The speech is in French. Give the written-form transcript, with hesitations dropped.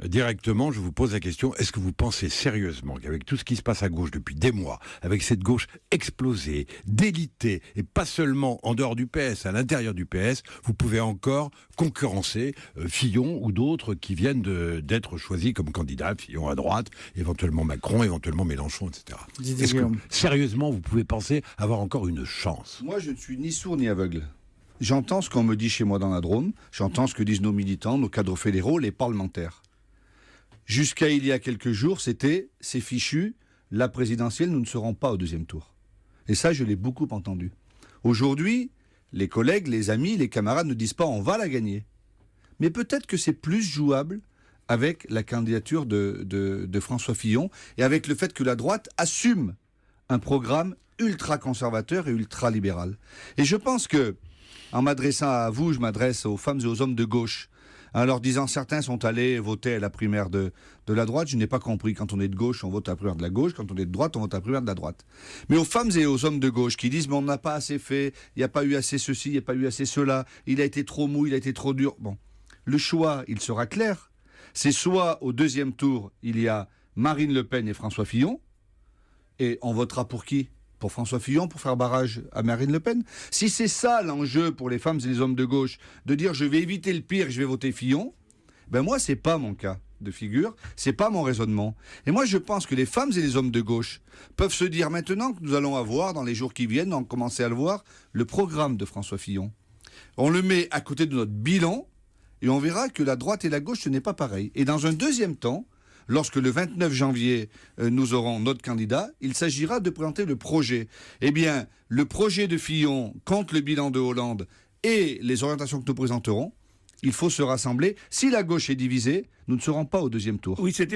directement, je vous pose la question, est-ce que vous pensez sérieusement qu'avec tout ce qui se passe à gauche depuis des mois, avec cette gauche explosée, délitée, et pas seulement en dehors du PS, à l'intérieur du PS, vous pouvez encore concurrencer Fillon ou d'autres qui viennent d'être choisis comme candidats, Fillon à droite, éventuellement Macron, éventuellement Mélenchon, etc. Est-ce que, sérieusement, vous pouvez penser avoir encore une chance? Moi, je ne suis ni sourd ni aveugle. J'entends ce qu'on me dit chez moi dans la Drôme, j'entends ce que disent nos militants, nos cadres fédéraux, les parlementaires. Jusqu'à il y a quelques jours, c'est fichu, la présidentielle, nous ne serons pas au deuxième tour. Et ça, je l'ai beaucoup entendu. Aujourd'hui, les collègues, les amis, les camarades ne disent pas on va la gagner. Mais peut-être que c'est plus jouable avec la candidature de François Fillon et avec le fait que la droite assume un programme ultra-conservateur et ultra-libéral. Et je pense que, en m'adressant à vous, je m'adresse aux femmes et aux hommes de gauche, en leur disant certains sont allés voter à la primaire de la droite. Je n'ai pas compris. Quand on est de gauche, on vote à la primaire de la gauche. Quand on est de droite, on vote à la primaire de la droite. Mais aux femmes et aux hommes de gauche qui disent mais on n'a pas assez fait, il n'y a pas eu assez ceci, il n'y a pas eu assez cela, il a été trop mou, il a été trop dur. Bon, le choix, il sera clair. C'est soit au deuxième tour, il y a Marine Le Pen et François Fillon, et on votera pour qui ? Pour François Fillon, pour faire barrage à Marine Le Pen. Si c'est ça l'enjeu pour les femmes et les hommes de gauche, de dire je vais éviter le pire, je vais voter Fillon, ben moi c'est pas mon cas de figure, c'est pas mon raisonnement. Et moi je pense que les femmes et les hommes de gauche peuvent se dire maintenant que nous allons avoir, dans les jours qui viennent, on commencer à le voir, le programme de François Fillon. On le met à côté de notre bilan et on verra que la droite et la gauche ce n'est pas pareil. Et dans un deuxième temps, lorsque le 29 janvier, nous aurons notre candidat, il s'agira de présenter le projet. Eh bien, le projet de Fillon contre le bilan de Hollande et les orientations que nous présenterons, il faut se rassembler. Si la gauche est divisée, nous ne serons pas au deuxième tour. Oui, c'était